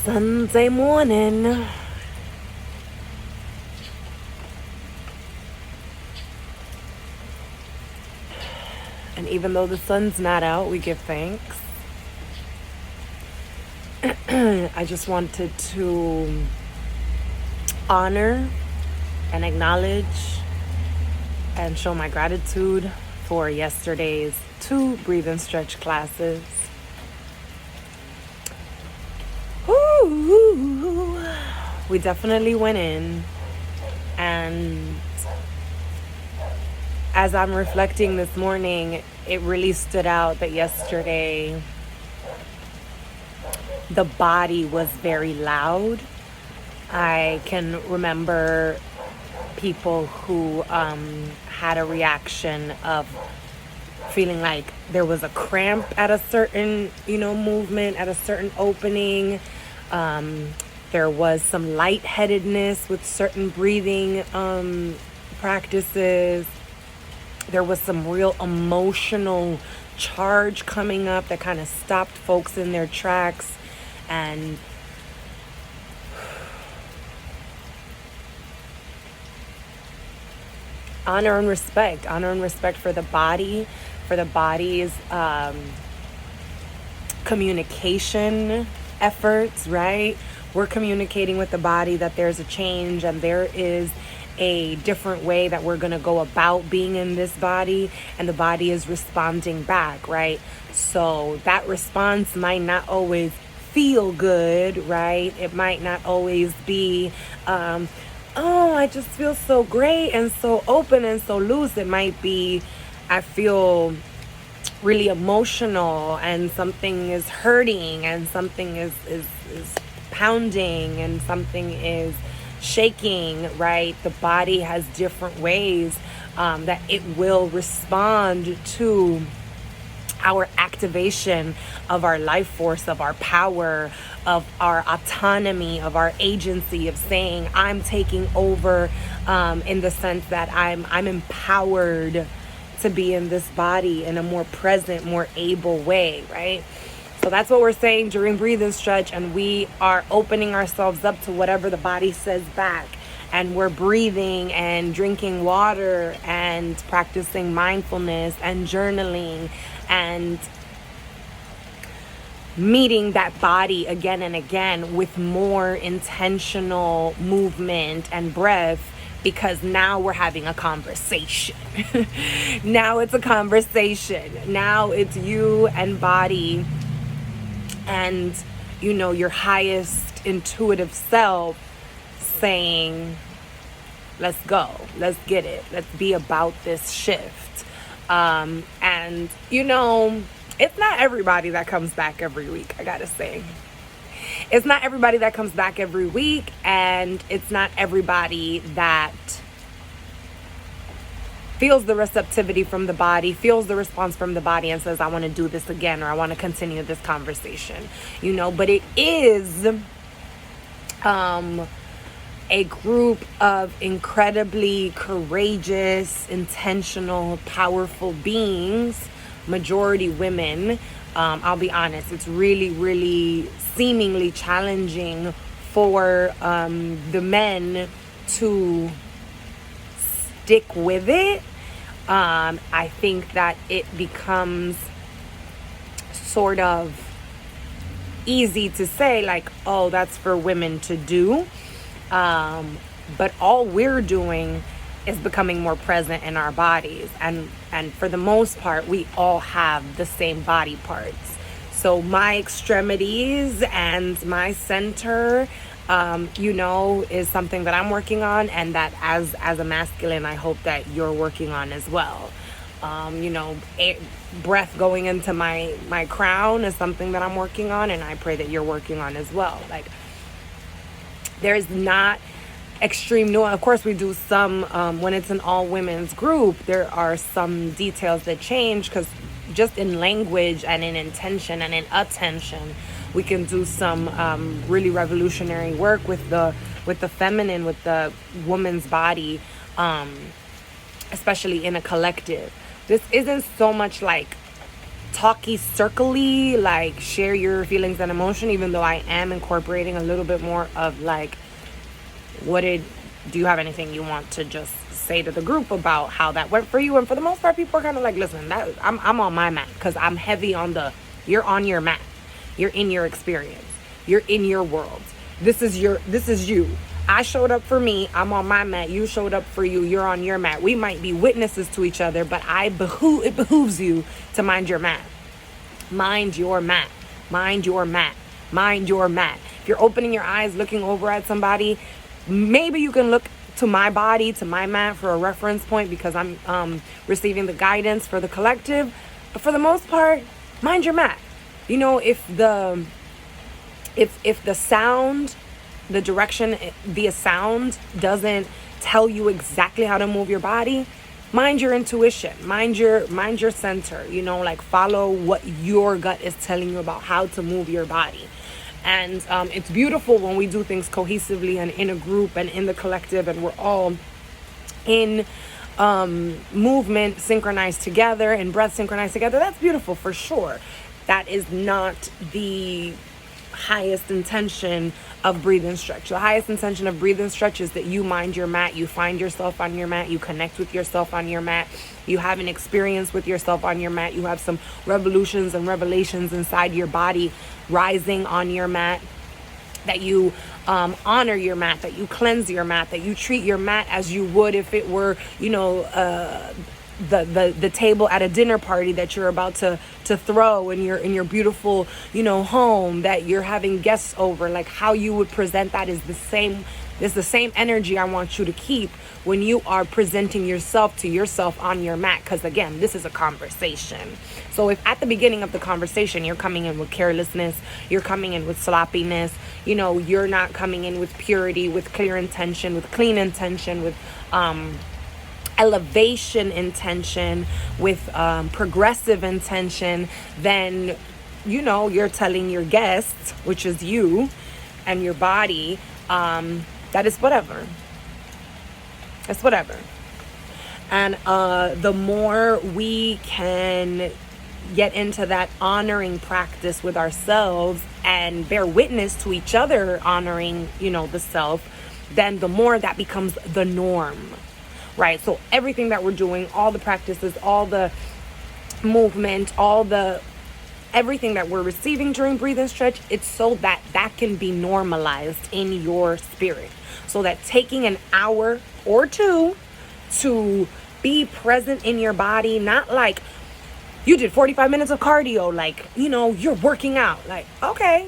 Sunday morning. And even though the sun's not out, we give thanks. I just wanted to honor and acknowledge and show my gratitude for yesterday's 2 breathe and stretch classes. Ooh, we definitely went in, and as I'm reflecting this morning, it really stood out that yesterday the body was very loud. I can remember people who had a reaction of feeling like there was a cramp at a certain, movement, at a certain opening. There was some lightheadedness with certain breathing practices. There was some real emotional charge coming up that kind of stopped folks in their tracks. And honor and respect for the body, for the body's communication efforts, right? We're communicating with the body that there's a change and there is a different way that we're going to go about being in this body, and the body is responding back, right? So that response might not always feel good, right? It might not always be oh, I just feel so great and so open and so loose. It might be, I feel really emotional and something is hurting and something is pounding and something is shaking, right? The body has different ways that it will respond to our activation of our life force, of our power, of our autonomy, of our agency, of saying I'm taking over, in the sense that I'm empowered to be in this body in a more present, more able way, right? So that's what we're saying during breathe and stretch, and we are opening ourselves up to whatever the body says back. And we're breathing and drinking water and practicing mindfulness and journaling and meeting that body again and again with more intentional movement and breath, because now we're having a conversation. Now it's a conversation. Now it's you and body and, your highest intuitive self saying, let's go, let's get it, let's be about this shift. And, it's not everybody that comes back every week, I gotta say. It's not everybody that comes back every week, and it's not everybody that feels the receptivity from the body, feels the response from the body and says, I want to do this again, or I want to continue this conversation, but it is a group of incredibly courageous, intentional, powerful beings, majority women. I'll be honest, it's really, really seemingly challenging for the men to stick with it. I think that it becomes sort of easy to say like, oh, that's for women to do. But all we're doing is becoming more present in our bodies. And for the most part, we all have the same body parts. So my extremities and my center, is something that I'm working on, and that as a masculine, I hope that you're working on as well. Breath going into my crown is something that I'm working on, and I pray that you're working on as well. Like, there's not extreme nuance. Of course, we do some, when it's an all women's group, there are some details that change, because just in language and in intention and in attention, we can do some really revolutionary work with the feminine, with the woman's body, especially in a collective. This isn't so much like talky, circly, like share your feelings and emotion, even though I am incorporating a little bit more of like, do you have anything you want to just say to the group about how that went for you? And for the most part, people are kind of like, listen, I'm on my mat, because I'm heavy on you're on your mat. You're in your experience. You're in your world. This is you. I showed up for me. I'm on my mat. You showed up for you. You're on your mat. We might be witnesses to each other, but it behooves you to mind your mat. Mind your mat. Mind your mat. Mind your mat. If you're opening your eyes, looking over at somebody, maybe you can look to my body, to my mat for a reference point, because I'm receiving the guidance for the collective. But for the most part, mind your mat. You know, if the sound, the direction via sound doesn't tell you exactly how to move your body, mind your intuition, mind your center, you know, like follow what your gut is telling you about how to move your body. And it's beautiful when we do things cohesively and in a group and in the collective, and we're all in movement synchronized together and breath synchronized together. That's beautiful for sure. That is not the highest intention of breathe and stretch. The highest intention of breathe and stretch is that you mind your mat, you find yourself on your mat, you connect with yourself on your mat, you have an experience with yourself on your mat, you have some revolutions and revelations inside your body rising on your mat, that you honor your mat, that you cleanse your mat, that you treat your mat as you would if it were, you know, the table at a dinner party that you're about to throw in your beautiful, you know, home that you're having guests over. Like how you would present that is the same energy I want you to keep when you are presenting yourself to yourself on your mat. Because again, this is a conversation. So if at the beginning of the conversation you're coming in with carelessness, you're coming in with sloppiness, you know, you're not coming in with purity, with clear intention, with clean intention, with elevation intention, with progressive intention, then, you know, you're telling your guests, which is you and your body, that is whatever. It's whatever. And the more we can get into that honoring practice with ourselves and bear witness to each other honoring, you know, the self, then the more that becomes the norm. Right? So everything that we're doing, all the practices, all the movement, everything that we're receiving during breathe and stretch, it's so that can be normalized in your spirit. So that taking an hour or two to be present in your body, not like you did 45 minutes of cardio, like, you know, you're working out. Like, okay.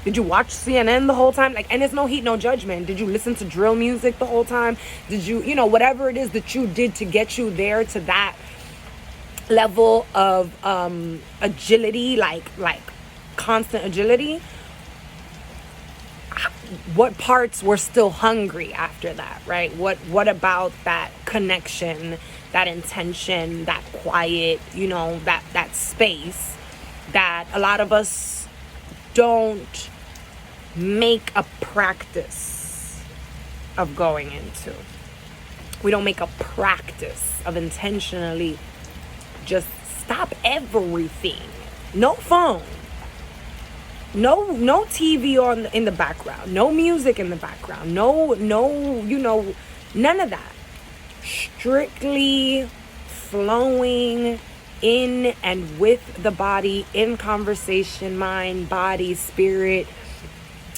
Did you watch CNN the whole time? Like, and it's no heat, no judgment. Did you listen to drill music the whole time? Did you, you know, whatever it is that you did to get you there to that level of agility, like constant agility? What parts were still hungry after that, right? What about that connection, that intention, that quiet, you know, that space that a lot of us don't make a practice of going into. We don't make a practice of intentionally just stop everything. No phone. No TV in the background. No music in the background. No, you know, none of that. Strictly flowing in and with the body, in conversation, mind, body, spirit,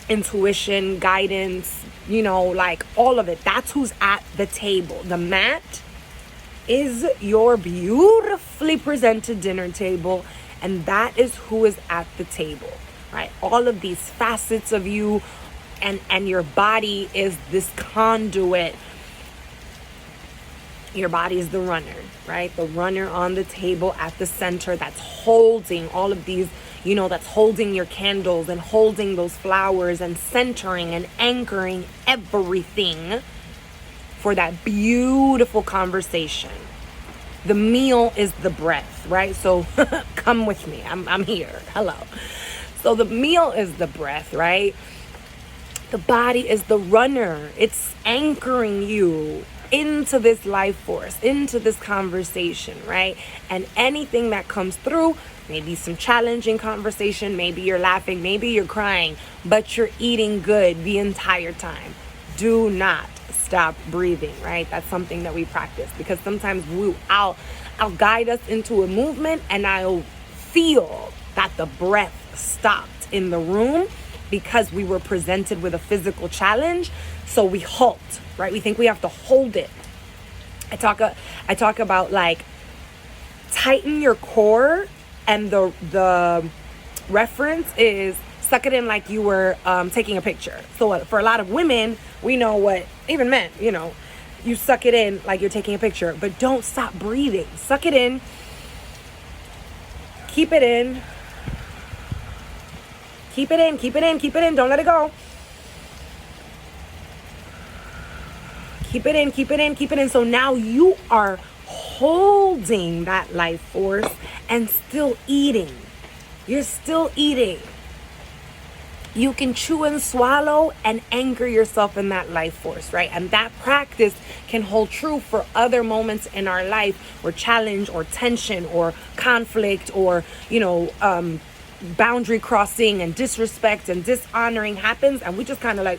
intuition, guidance, you know, like all of it. That's who's at the table. The mat is your beautifully presented dinner table, and that is who is at the table, right? All of these facets of you, and your body is this conduit. Your body is the runner, right? The runner on the table at the center that's holding all of these, you know, that's holding your candles and holding those flowers and centering and anchoring everything for that beautiful conversation. The meal is the breath, right? So come with me. I'm here. Hello. So the meal is the breath, right? The body is the runner. It's anchoring you into this life force, into this conversation, right? And anything that comes through, maybe some challenging conversation, maybe you're laughing, maybe you're crying, but you're eating good the entire time. Do not stop breathing, right? That's something that we practice, because sometimes I'll guide us into a movement and I'll feel that the breath stopped in the room because we were presented with a physical challenge. So we halt, right? We think we have to hold it. I talk about like tighten your core, and the reference is suck it in like you were taking a picture. So for a lot of women, we know what, even men, you suck it in like you're taking a picture, but don't stop breathing. Suck it in. Keep it in. Keep it in, keep it in, keep it in. Don't let it go. Keep it in, keep it in, keep it in. So now you are holding that life force and still eating. You're still eating. You can chew and swallow and anchor yourself in that life force, right? And that practice can hold true for other moments in our life where challenge or tension or conflict or, boundary crossing and disrespect and dishonoring happens, and we just kind of like,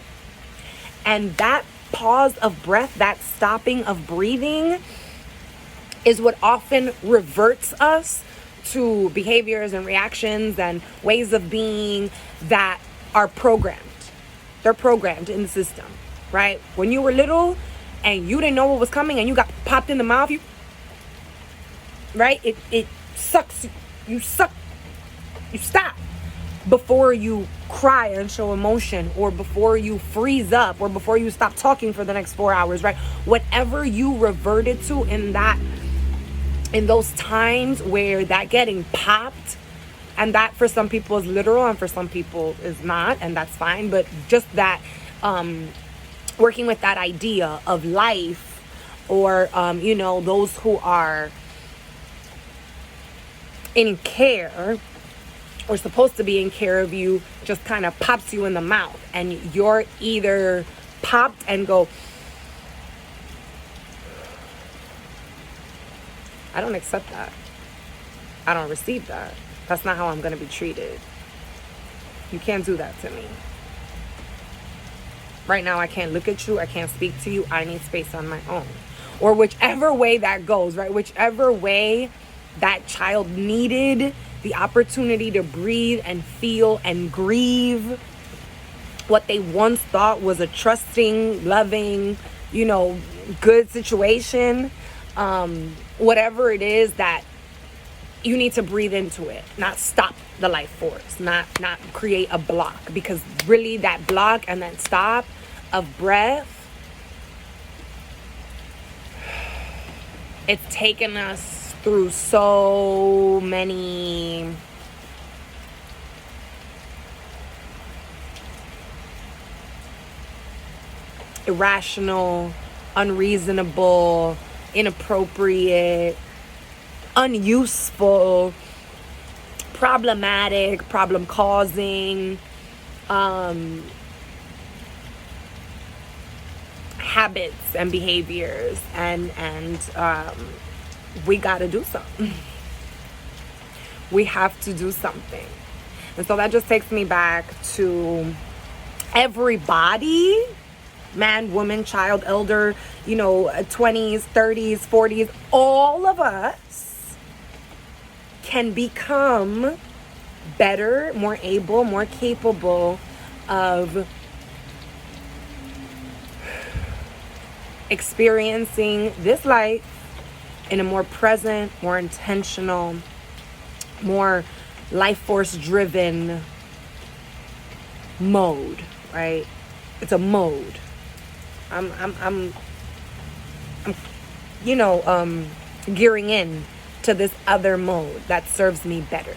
and that pause of breath, that stopping of breathing is what often reverts us to behaviors and reactions and ways of being that are programmed. They're programmed in the system, right? When you were little and you didn't know what was coming and you got popped in the mouth, right? It sucks. You suck. You stop before you cry and show emotion, or before you freeze up, or before you stop talking for the next 4 hours, right? Whatever you reverted to in those times where that getting popped, and that for some people is literal and for some people is not, and that's fine. But just that working with that idea of life, or those who are in care or supposed to be in care of you, just kind of pops you in the mouth, and you're either popped and go, I don't accept that. I don't receive that. That's not how I'm going to be treated. You can't do that to me. Right now, I can't look at you. I can't speak to you. I need space on my own. Or whichever way that goes, right? Whichever way that child needed the opportunity to breathe and feel and grieve what they once thought was a trusting, loving, good situation. Whatever it is, that you need to breathe into it, not stop the life force, not create a block, because really that block and that stop of breath, it's taken us through so many irrational, unreasonable, inappropriate, unuseful, problematic, problem-causing habits and behaviors, and we got to do something. We have to do something. And so that just takes me back to everybody, man, woman, child, elder, 20s, 30s, 40s, all of us can become better, more able, more capable of experiencing this life in a more present, more intentional, more life force driven mode, right? It's a mode. I'm gearing in to this other mode that serves me better.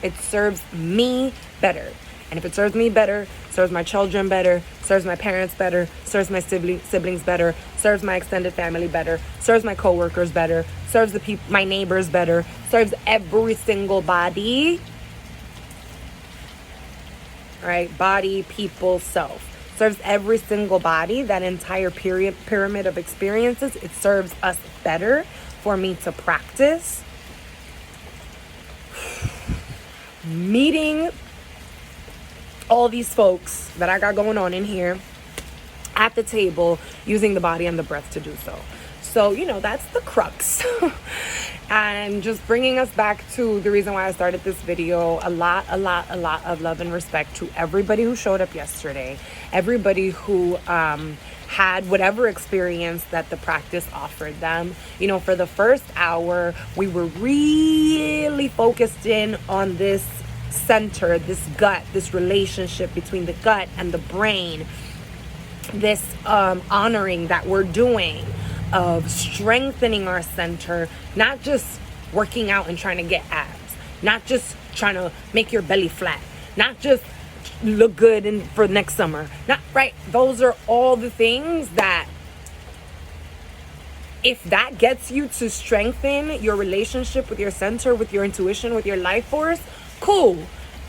It serves me better. And if it serves me better, serves my children better, serves my parents better, serves my siblings better, serves my extended family better, serves my coworkers better, serves my neighbors better, serves every single body, right? Body, people, self. serves every single body, that entire pyramid of experiences. It serves us better for me to practice. Meeting all these folks that I got going on in here at the table, using the body and the breath to do so. So, that's the crux. And just bringing us back to the reason why I started this video, a lot of love and respect to everybody who showed up yesterday, everybody who had whatever experience that the practice offered them. For the first hour, we were really focused in on this center, this gut, this relationship between the gut and the brain, this honoring that we're doing of strengthening our center, not just working out and trying to get abs, not just trying to make your belly flat, not just look good for next summer, not right. Those are all the things that, if that gets you to strengthen your relationship with your center, with your intuition, with your life force, cool.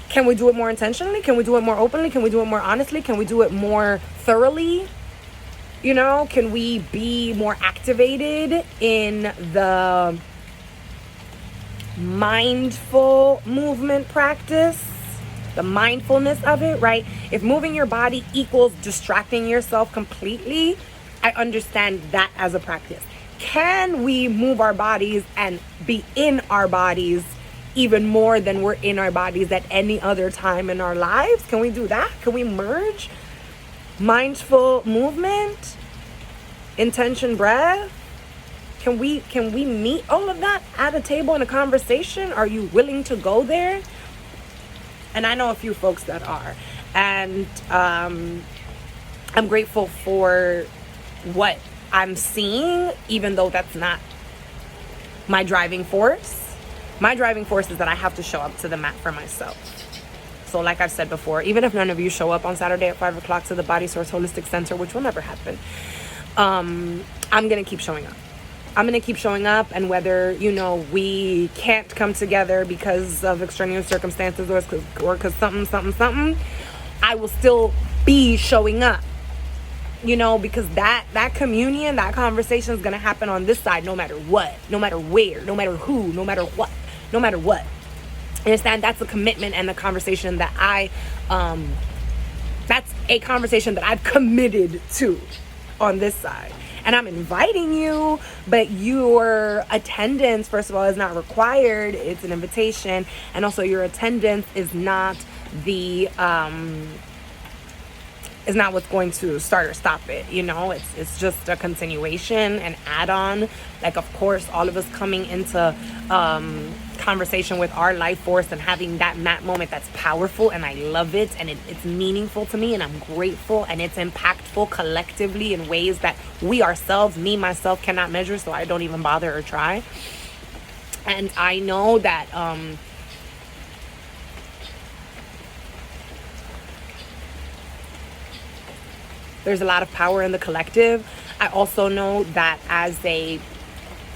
Can we do it more intentionally? Can we do it more openly? Can we do it more honestly? Can we do it more thoroughly? Can we be more activated in the mindful movement practice, the mindfulness of it, right? If moving your body equals distracting yourself completely, I understand that as a practice. Can we move our bodies and be in our bodies even more than we're in our bodies at any other time in our lives? Can we do that? Can we merge mindful movement, intention, breath? Can we meet all of that at a table in a conversation? Are you willing to go there? And I know a few folks that are. And I'm grateful for what I'm seeing, even though that's not my driving force. My driving force is that I have to show up to the mat for myself. So like I've said before, even if none of you show up on Saturday at 5 o'clock to the Body Source Holistic Center, which will never happen, I'm going to keep showing up. I'm going to keep showing up, and whether, we can't come together because of extraneous circumstances or because something, I will still be showing up, because that communion, that conversation is going to happen on this side no matter what, no matter where, no matter who, no matter what, no matter what. Understand? That's a commitment and the conversation that that's a conversation that I've committed to on this side. And I'm inviting you, but your attendance, first of all, is not required. It's an invitation. And also your attendance is not is not what's going to start or stop it. It's just a continuation, an add-on. Like, of course, all of us coming into conversation with our life force and having that mat moment, that's powerful, and I love it, and it's meaningful to me, and I'm grateful, and it's impactful collectively in ways that we ourselves, me, myself, cannot measure, so I don't even bother or try. And I know that there's a lot of power in the collective. I also know that as a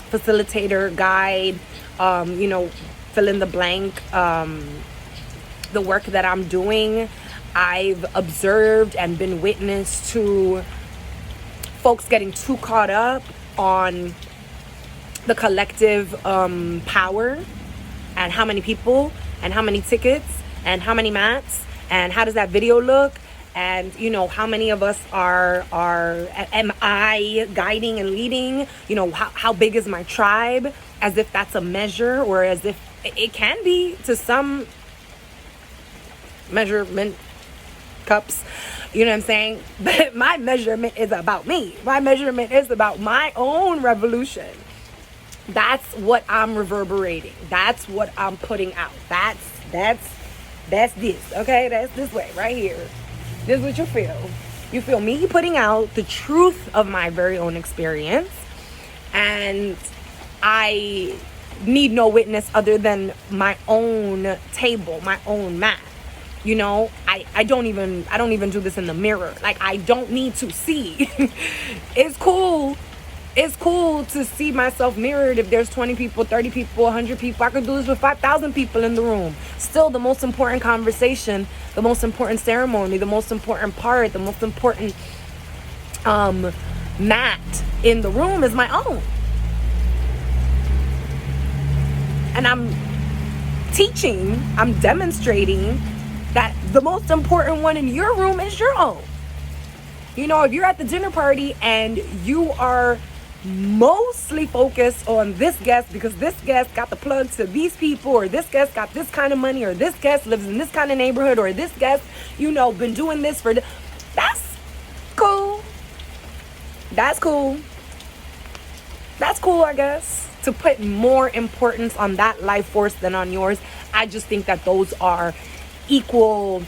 facilitator, guide, fill in the blank, the work that I'm doing, I've observed and been witness to folks getting too caught up on the collective power and how many people and how many tickets and how many mats and how does that video look. And, how many of us am I guiding and leading? How big is my tribe? As if that's a measure, or as if it can be to some measurement cups. You know what I'm saying? But my measurement is about me. My measurement is about my own revolution. That's what I'm reverberating. That's what I'm putting out. That's this. Okay? That's this way right here. This is what you feel. You feel me putting out the truth of my very own experience. And I need no witness other than my own table, my own mat. I don't even do this in the mirror. Like, I don't need to see. It's cool It's cool to see myself mirrored. If there's 20 people, 30 people, 100 people, I could do this with 5,000 people in the room. Still, the most important conversation, the most important ceremony, the most important part, the most important mat in the room is my own. And I'm teaching, I'm demonstrating that the most important one in your room is your own. You know, if you're at the dinner party and you are mostly focused on this guest because this guest got the plug to these people, or this guest got this kind of money, or this guest lives in this kind of neighborhood, or this guest, you know, been doing this for that's cool. That's cool. That's cool, I guess, to put more importance on that life force than on yours. I just think that those are equal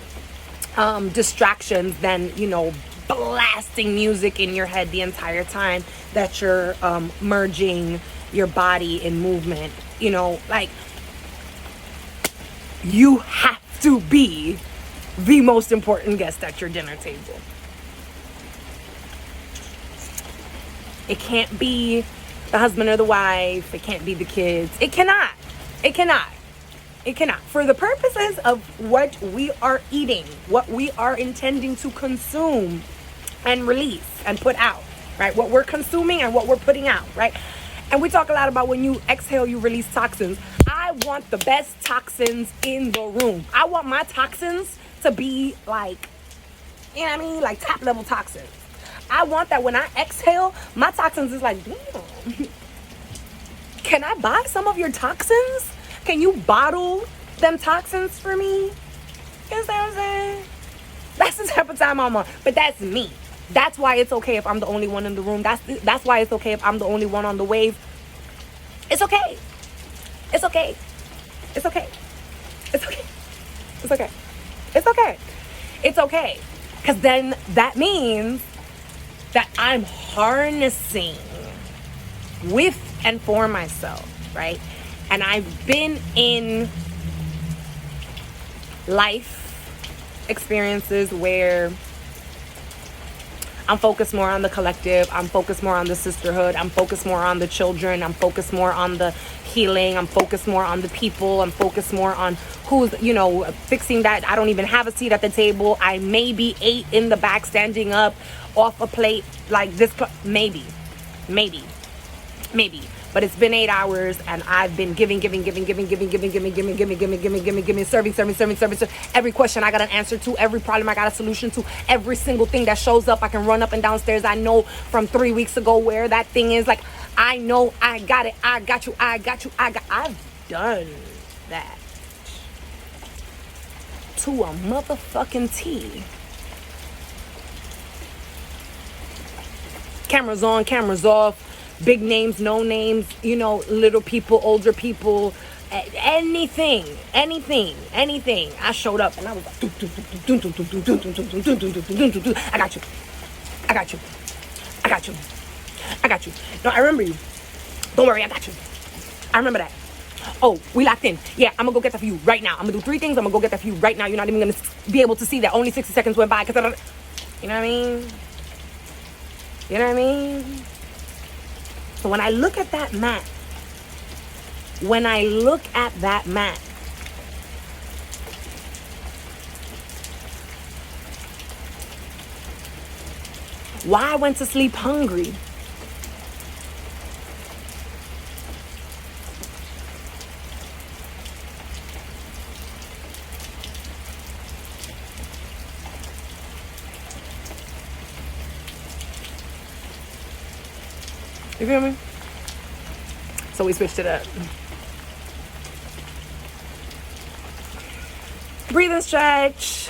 distractions than, you know, blasting music in your head the entire time that you're merging your body in movement. You know, like, you have to be the most important guest at your dinner table. It can't be the husband or the wife. It can't be the kids. It cannot. It cannot. It cannot. For the purposes of what we are eating, what we are intending to consume and release and put out, right? What we're consuming and what we're putting out, right? And we talk a lot about when you exhale, you release toxins. I want the best toxins in the room. I want my toxins to be like, you know what I mean? Like top level toxins. I want that when I exhale, my toxins is like, damn. Can I buy some of your toxins? Can you bottle them toxins for me? You know what I'm saying? That's the type of time I'm on. But that's me. That's why it's okay if I'm the only one in the room. That's why it's okay if I'm the only one on the wave. It's okay. It's okay. It's okay. It's okay. It's okay. It's okay. It's okay. Because then that means that I'm harnessing with and for myself, right? And I've been in life experiences where I'm focused more on the collective. I'm focused more on the sisterhood. I'm focused more on the children. I'm focused more on the healing. I'm focused more on the people. I'm focused more on who's, you know, fixing that. I don't even have a seat at the table. I maybe ate in the back, standing up off a plate like this. Maybe. But it's been 8 hours and I've been giving, serving. Every question I got an answer to, every problem I got a solution to, every single thing that shows up, I can run up and downstairs. I know from 3 weeks ago where that thing is. Like, I know I got it. I got you. I've done that to a motherfucking T. Cameras on, cameras off. Big names, no names, you know, little people, older people, anything. I showed up and I was like, I got you. No, I remember you. Don't worry, I got you. I remember that. Oh, we locked in. Yeah, I'm gonna go get that for you right now. I'm gonna do 3 things. I'm gonna go get that for you right now. You're not even gonna be able to see that. Only 60 seconds went by. You know what I mean? So when I look at that mat, why I went to sleep hungry? You feel me? So we switched it up. Breathe and stretch.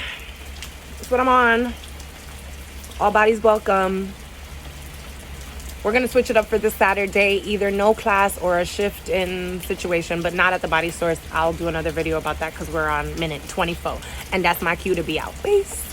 That's what I'm on. All bodies welcome. We're going to switch it up for this Saturday. Either no class or a shift in situation, but not at the Body Source. I'll do another video about that because we're on minute 24. And that's my cue to be out. Peace.